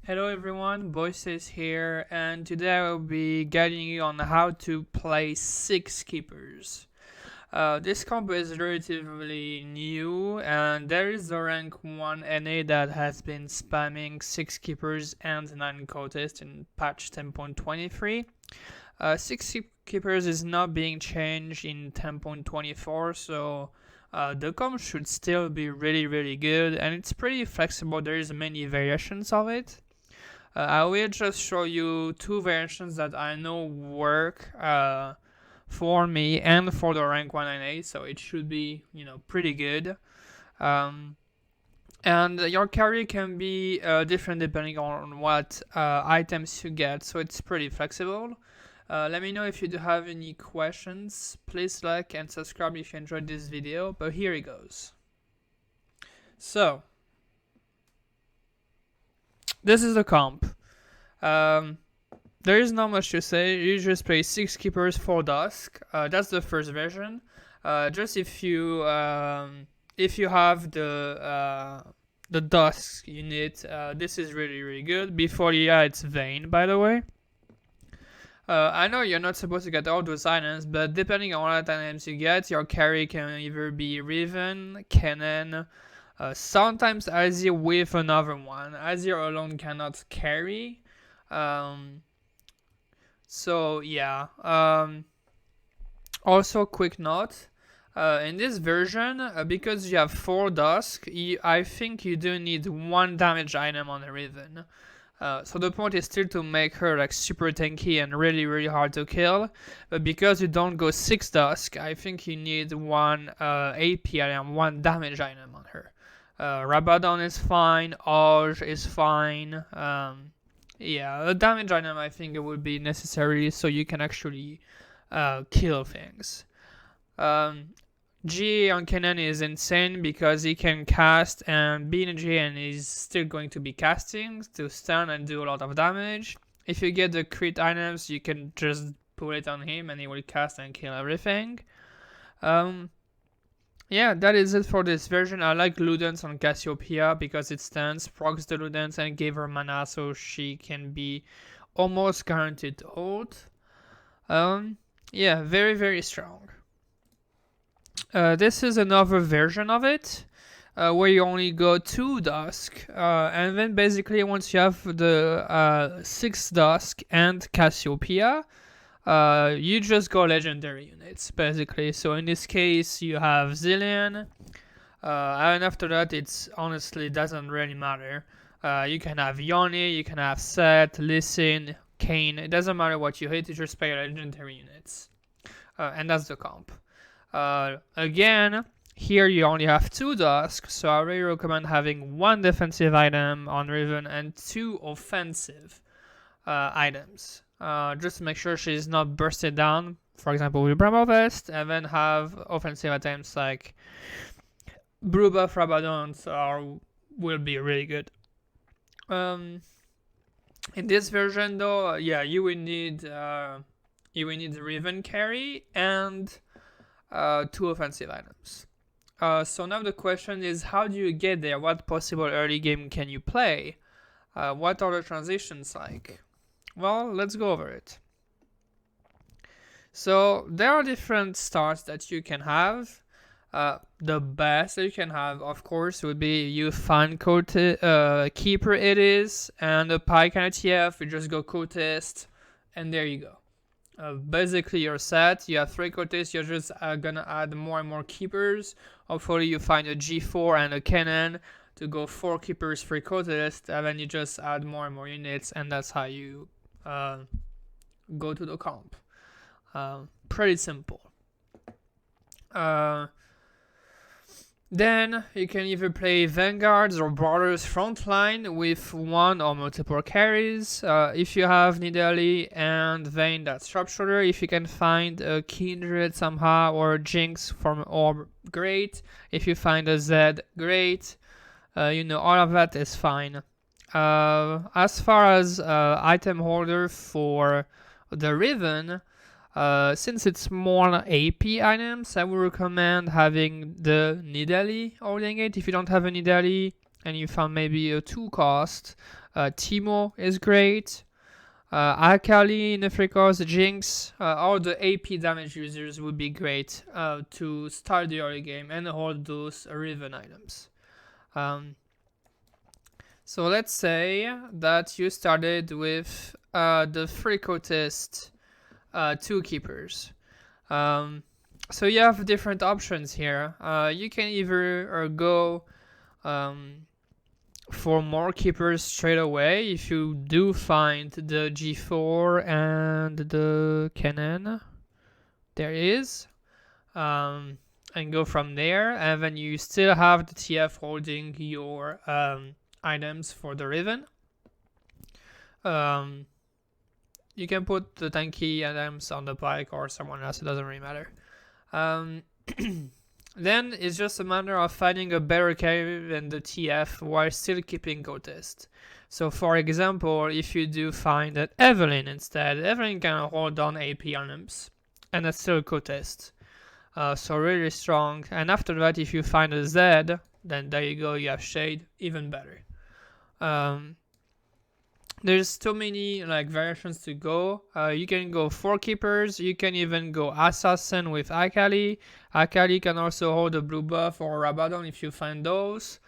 Hello everyone, Voices here, and today I will be guiding you on how to play 6 keepers. This comp is relatively new, and there is the rank 1 NA that has been spamming 6 keepers and 9 cultists in patch 10.23. 6 keepers is not being changed in 10.24, so the comp should still be really good, and it's pretty flexible. There is many variations of it. I will just show you 2 variations that I know work for me and for the rank 1 NA, so it should be, pretty good. And your carry can be different depending on what items you get, so it's pretty flexible. Let me know if you do have any questions. Please like and subscribe if you enjoyed this video, but here it goes. So, this is the comp. There is not much to say. You just play 6 keepers for Dusk. That's the first version. Just if you have the Dusk unit, this is really good. Before it's Vayne, by the way. I know you're not supposed to get all those items, but depending on what items you get, your carry can either be Riven, Kennen, sometimes Azir with another one. Azir alone cannot carry. So yeah. Also, quick note. In this version, because you have 4 Dusk, I think you do need 1 damage item on the Riven. So the point is still to make her like super tanky and really hard to kill. But because you don't go 6 Dusk, I think you need 1 AP item, 1 damage item on her. Rabadon is fine, Oj is fine. Yeah, a damage item I think it would be necessary so you can actually kill things. GA on Kennen is insane because he can cast and be in a GA and he's still going to be casting to stun and do a lot of damage. If you get the crit items, you can just put it on him and he will cast and kill everything. Yeah, that is it for this version. I like Ludens on Cassiopeia because it stands, procs the Ludens and gave her mana so she can be almost guaranteed ult. Yeah, very strong. This is another version of it, where you only go 2 Dusk, and then basically once you have the 6 Dusk and Cassiopeia, you just go legendary units, basically. So in this case, you have Zillion, and after that, it's honestly doesn't really matter. You can have Yoni, you can have Seth, Lee Sin, Kayn. It doesn't matter what you hit, you just play legendary units. And that's the comp. Again, here you only have 2 Dusk, so I really recommend having 1 defensive item on Riven and 2 offensive items. Just to make sure she's not bursted down, for example with Bramble Vest, and then have offensive items like Brew Buff Rabadons will be really good. In this version though, yeah, you will need the Riven carry and 2 offensive items. So now the question is, how do you get there? What possible early game can you play? What are the transitions like? Well, let's go over it. So there are different starts that you can have. The best that you can have, of course, would be you find keeper it is, and a pike and a TF, you just go cultist, and there you go. Basically you're set. You have 3 cultists, you're just gonna add more and more keepers. Hopefully you find a G4 and a Kennen to go 4 keepers, 3 cultists, and then you just add more and more units, and that's how you go to the comp. Pretty simple. Then you can either play Vanguards or Brawlers frontline with 1 or multiple carries. If you have Nidalee and Vayne, that's Sharpshooter. If you can find a Kindred somehow or a Jinx from Orb, great. If you find a Zed, great. All of that is fine. As far as item holder for the Riven, since it's more AP items, I would recommend having the Nidalee holding it. If you don't have a Nidalee and you found maybe a 2 cost, Timo is great. Akali, Nefrikos, Jinx, all the AP damage users would be great to start the early game and hold those Riven items. So let's say that you started with the Freakotist 2 keepers. So you have different options here. You can either go for more keepers straight away if you do find the G4 and the cannon. There is. And go from there, and then you still have the TF holding your items for the Riven. You can put the tanky items on the bike or someone else, it doesn't really matter. Then it's just a matter of finding a better carry than the TF while still keeping Gotist. So for example, if you do find that Evelyn instead, Evelyn can hold on AP items, and that's still Gotist. So really strong. And after that, if you find a Zed, then there you go, you have Shade, even better. There's too many like variations to go. You can go 4 keepers. You can even go Assassin with Akali. Akali can also hold a blue buff or Rabadon if you find those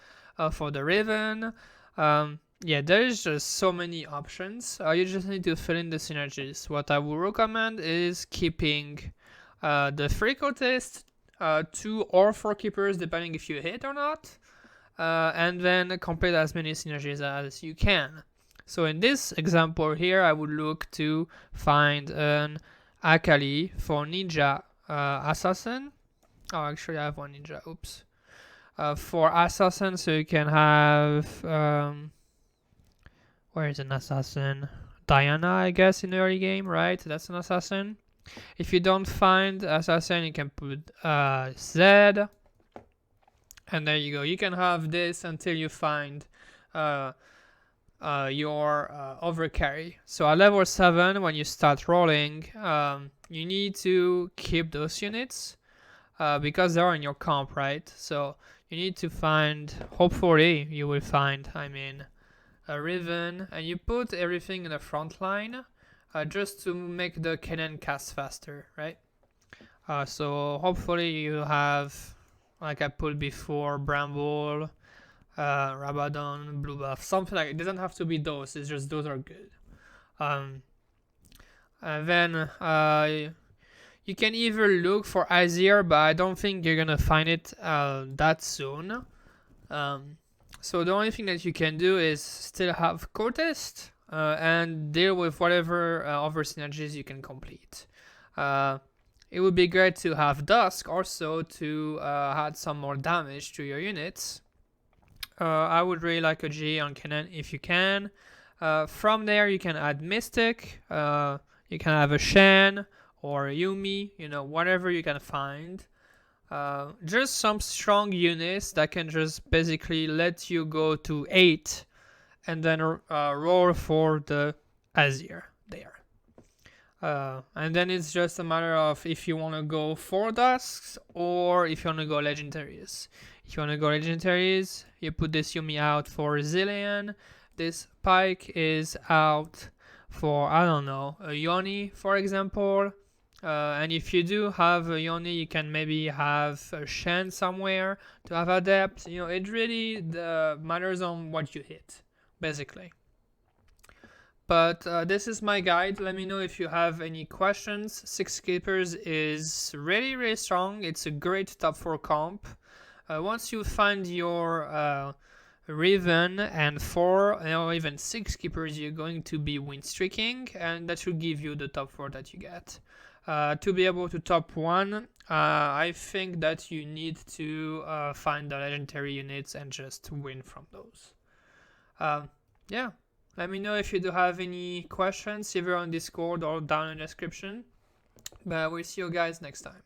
for the Riven. Yeah, there's just so many options. You just need to fill in the synergies. What I would recommend is keeping the Freakotist 2 or 4 keepers depending if you hit or not. And then complete as many synergies as you can. So in this example here, I would look to find an Akali for Ninja Assassin. Oh, actually I have one Ninja, oops. For Assassin, so you can have, where is an Assassin? Diana, I guess, in the early game, right? That's an Assassin. If you don't find Assassin, you can put Zed. And there you go. You can have this until you find your overcarry. So at level 7, when you start rolling, you need to keep those units because they're in your comp, right? So you need to find, hopefully you will find, a Riven, and you put everything in the front line just to make the cannon cast faster, right? So hopefully you have, like I put before, Bramble, Rabadon, blue buff, something like it. Doesn't have to be those, it's just those are good. And then you can either look for Azir, but I don't think you're gonna find it that soon. So the only thing that you can do is still have Cortest and deal with whatever other synergies you can complete. It would be great to have Dusk also to add some more damage to your units. I would really like a G on Cannon if you can. From there, you can add Mystic. You can have a Shen or a Yumi, whatever you can find. Just some strong units that can just basically let you go to 8 and then roll for the Azir there. And then it's just a matter of if you want to go 4 Dusks or if you want to go Legendaries. If you want to go Legendaries, you put this Yumi out for Zillion. This Pike is out for, I don't know, a Yoni, for example. And if you do have a Yoni, you can maybe have a Shen somewhere to have Adept. It really matters on what you hit, basically. But this is my guide. Let me know if you have any questions. 6 Keepers is really, really strong. It's a great top 4 comp. Once you find your Riven and 4 or even 6 Keepers, you're going to be win streaking, and that should give you the top 4 that you get. To be able to top 1, I think that you need to find the legendary units and just win from those. Yeah, let me know if you do have any questions, either on Discord or down in the description. But we'll see you guys next time.